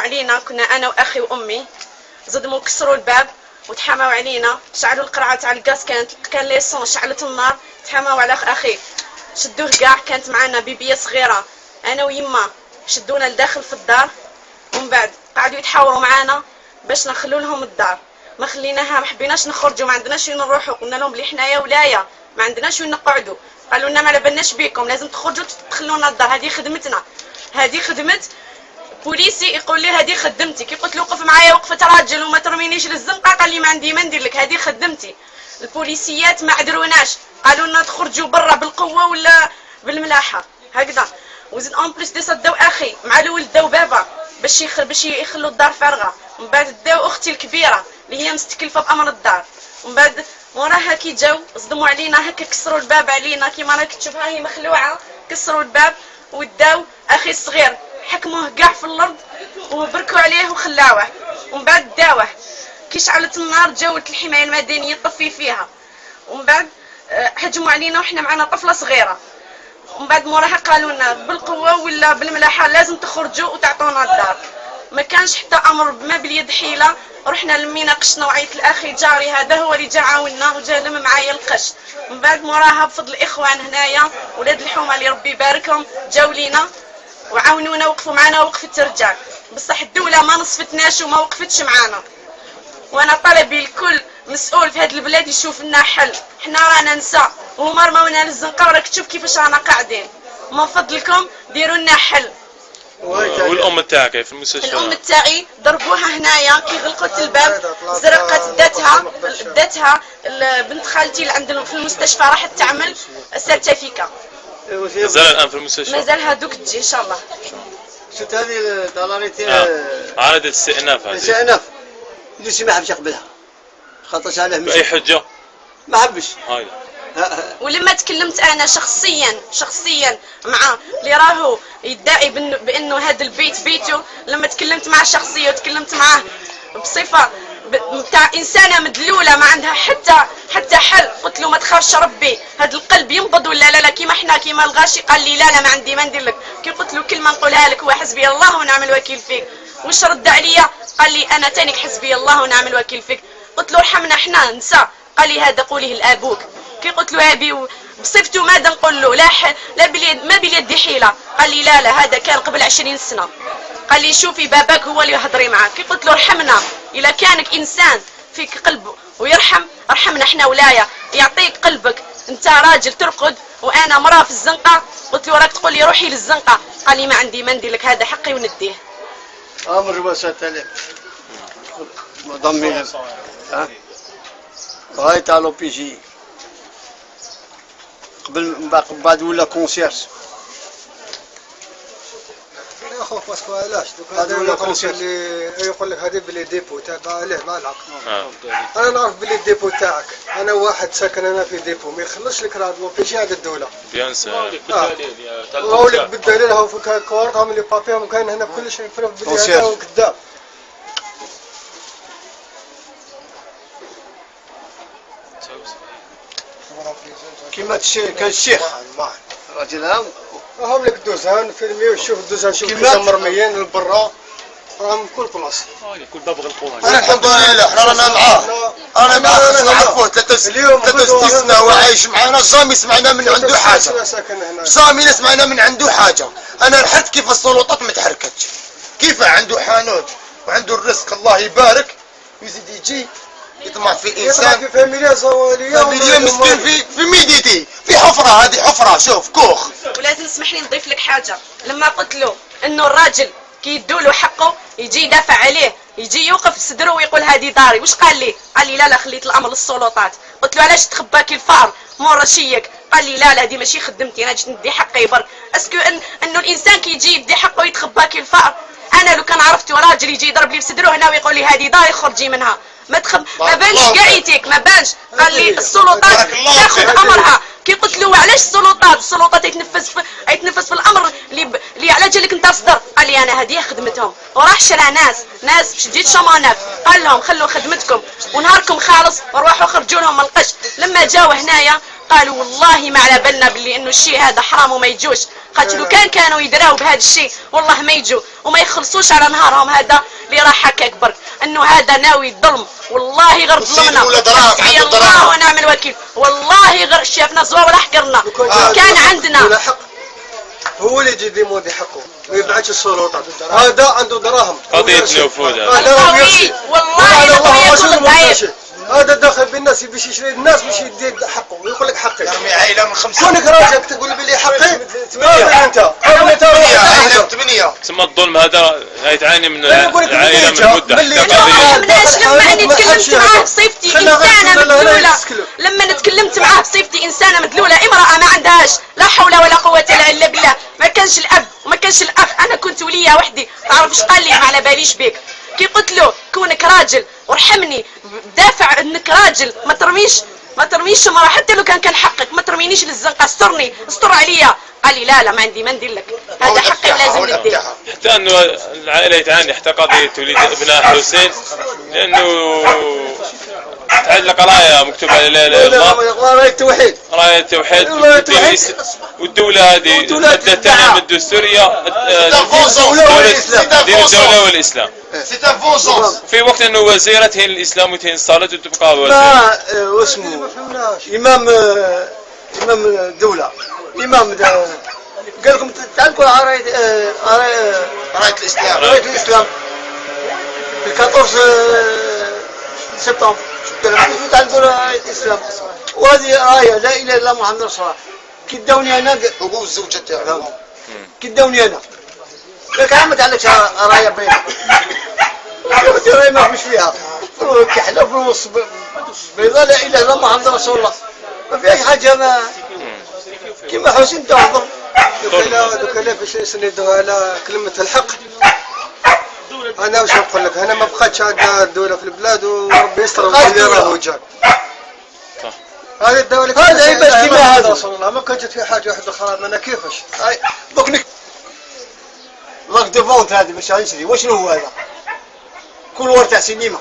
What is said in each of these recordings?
علينا، كنا انا واخي وامي، زدموا كسروا الباب وتحاموا علينا، شعلوا القرعه تاع الغاز، كان ليسون، شعلت النار، تحاموا على اخي، شدوه كاع. كانت معنا بيبيه صغيره انا ويما، شدونا لداخل في الدار، ومن بعد قعدوا يتحاوروا معانا باش نخلو لهم الدار. ما خليناها، ما حبيناش نخرجوا، ما عندناش وين نروحوا، قلنا لهم بلي حنايا ولايه ما عندناش وين نقعدوا. قالوا لنا ما على بالناش بيكم، لازم تخرجوا تدخلونا الدار، هذه خدمتنا، هذه خدمت بوليسي. يقول لي هذه خدمتي، كي قلت له وقف معايا وقفه راجل وما ترمينيش للزنقه، قال لي ما عندي ما ندير لك، هذه خدمتي. البوليسيات ما عذروناش، قالوا لنا تخرجوا برا بالقوه ولا بالملاحه هكذا. وزيد اون بليس دي صداو اخي مع الولد، داو بابا باش يخلوا الدار فارغه. ومن بعد داو اختي الكبيره اللي هي مستكلفه بامر الدار. ومن بعد وراها كي جاو صدموا علينا هكا، كسروا الباب علينا كيما راك تشوف، ها هي مخلوعه، كسروا الباب وداو اخي الصغير، حكموه كاع في الارض وبركوا عليه وخلاوه. ومن بعد داوه كي شعلت النار، جاوت الحمايه المدنيه تطفي فيها. ومن بعد هجموا علينا وحنا معنا طفله صغيره. ومن بعد موراها قالوا لنا بالقوه ولا بالملاحه لازم تخرجوا وتعطونا الدار. ما كانش حتى امر ما باليد حيله، رحنا لمينا قشنا وعيط لاخي جاري، هذا هو اللي جا عاوننا وجا لم معايا القش. من بعد موراها بفضل الاخوان هنايا ولاد الحومه اللي ربي يباركهم جاو لينا وعاونونا، وقفوا معنا وقفه الرجال. بصح الدوله ما نصفتناش وما وقفتش معانا. وانا طلبي لكل مسؤول في هذه البلاد يشوف لنا حل، حنا رانا نساء وهما رماونا للزنقه، وراك تشوف كيفاش رانا قاعدين، من فضلكم ديروا لنا حل. والام تاعك في المستشفى؟ الام تاعي ضربوها هنايا كي غلقت الباب، زرقت داتها بنت خالتي اللي عندنا في المستشفى راحت تعمل سيرتيفيكا. مازال الان في المستشفى؟ مازال هذوك تجي ان شاء الله. شفت هذه طلاليتي عادة الاستئناف، هذه الاستئناف دوسي ما حبش يقبلها، خاطرش عليه بأي حجة؟ ما حبش. ولما تكلمت انا شخصيا مع اللي راهو يدعي بانه هذا البيت بيته، لما تكلمت معه شخصيا وتكلمت معه بصفه بتاع انسانه مدلوله ما عندها حتى حل، قلت له ما تخافش ربي، هذا القلب ينبض ولا لا كيما حنا كيما الغاشي. قال لي لا ما عندي ما ندير لك. كي قلت له كلمه نقولها لك، هو حسبي الله ونعم الوكيل فيك. واش رد عليا؟ قال لي انا تانيك حسبي الله ونعم الوكيل فيك. قلت له ارحمنا حنا نساء. قال لي هذا قوليه لابوك. كي قلت له ابي بصفته ماذا نقول له؟ لا ما بيدي حيله. قال لي لا هذا كان قبل 20 سنه. قال لي شوفي باباك هو اللي يهضري معاك. كي قلت له ارحمنا، الا كانك انسان فيك قلب ويرحم، ارحمنا احنا ولايه، يعطيك قلبك، انت راجل ترقد وانا مراه في الزنقه. قلت له راك تقول لي روحي للزنقه. قال لي ما عندي ما ندير لك، هذا حقي ونديه. امر وسط ضمي ها هاي تاع لو بي جي قبل بعد ولا كونسيرج. يا خوف باسكو علاش دوك هذا اللي يقول لك هذه بلي ديبو تاع عليه ما العق. انا نعرف بلي ديبو تاعك، انا واحد ساكن انا في ديبو ما يخلصش لك راه لو بي جي هذا الدوله. بيان سور بالدليل بالدليل هو في كورتهم اللي بابيهم كاين هنا كل شيء يفرق بلي هذا هو كذاب. كيما كان الشيخ راجل هام هم لك دوزان فيلمي وشوف الدوزان، شوف كيما مرميين للبرا راهم كل بلاصه. كل باب غلقوها. انا الحمد لله احنا رانا معاه، انا معاه نعرفوه 63 سنه وعايش معنا، جامي سمعنا من عنده حاجه، جامي سمعنا من عنده حاجه. انا رحت كيف السلطات ما تحركتش، كيف عنده حانوت وعنده الرزق الله يبارك، يزيد يجي يطمع في انسان في فاميليا زواليه مسكين في ميديتي في حفره. هذه حفره شوف كوخ. ولازم تسمح لي نضيف لك حاجه. لما قلت له انه الراجل كي يدولو حقه يجي يدافع عليه، يجي يوقف صدره ويقول هذه داري، واش قال لي؟ قال لي لا خليت الامر للسلطات. قلت له علاش تخباكي الفار مور رشيك؟ قال لي لا هذه ماشي خدمتي، انا جيت ندي حقي برك. اسكو انه الانسان كي يجي يدي حقه يتخباكي الفار؟ انا لو كان عرفت راجل يجي يضرب لي بصدره هنا ويقول لي هذه داري خرجي منها، ما بانش قايتك ما بانش. قال لي السلطات تاخذ امرها. كي قلت له علاش السلطات يتنفس في الامر اللي على جالك انت صدر؟ قال لي انا هذه خدمتهم. وراح شرى ناس باش تجي شمانات، قال لهم خلوا خدمتكم ونهاركم خالص وروحوا خرجوا لهم القش. لما جاوا هنايا قالوا والله ما على بالنا باللي انه الشيء هذا حرام وما يجوش. خاطر لو كانوا يدراو بهذا الشيء والله ما يجوا وما يخلصوش على نهارهم هذا اللي راح هكاك برك، انه هذا ناوي الظلم، والله غير ظلمنا، حسبي الله ونعم الوكيل، والله غير شافنا زوا ولا حقرنا، كان عندنا هو اللي يجي يمودي حقه ما يبعثش السلطات، هذا عنده دراهم قضية الوفود والله هذا داخل بالناس باش يشري الناس باش يدي حقه ويقول لك حقي. يرمي عائلة من 5 كونك راجل تقول بلي حقي 8 انت 8 ثم الظلم هذا يتعاني من العائلة من مدة لما اني تكلمت معاه بصفتي انسانه مدلوله، لما تكلمت معاه بصفتي انسانه مدلوله، امراه ما عندهاش لا حول ولا قوه الا بالله، ما كانش الاب وما كانش الاخ، انا كنت وليه وحدي، تعرف ايش قال لي؟ ما على باليش بيك، كي قلت له كونك راجل وارحمني، دافع انك راجل، ما ترميش مرة، حتى لو كان حقك ما ترمينيش للزنقه، استرني استر عليا. قال لي لا ما عندي، ما ندير لك، هذا حقي ولازم نديه. حتى انه العائله يتعاني حتى قضيه وليد ابناء حسين، لانه تعلق رايه مكتوب على لا اله الا الله، رايه التوحيد، رايه التوحيد، والدوله هذه الماده الثانيه من الدستوريه دين الدوله والاسلام. في وقت انه وزيره هي الاسلام وتهين صالت وتبقى وزيره. واسمه امام الدوله، امام قال لكم تعلقوا على رايه الاسلام في 14 سبتمبر تعلقوا رايه الاسلام، وهذه رايه لا اله الا الله محمد رسول الله. كي داوني انا حقوق الزوجة تاعو، كي داوني انا لك عم تعلقش رايه بيضاء، رايه ما فيش فيها كحله فلوس بيضاء لا اله الا الله محمد رسول الله، ما فيهاش حاجه ما كيما حسين تهضر. دوكا لا باش يسندوها على كلمة الحق، انا واش نقول لك، انا ما بقاتش عندنا الدولة في البلاد وربي يستر واللي راهو جا. هذه الدولة هذا عباد كيما هذا رسول الله، ما كانت في حاجة واحدة أخرى، أنا كيفاش؟ دوك لاك دو فونت هذا باش نشري، وشنو هو هذا؟ كل ورد تاع سينما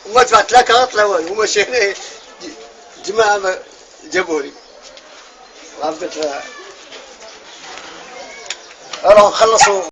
وما دفعت لا كارت لا والو، هما شي جماعة جابولي عرفت راهم خلصوا.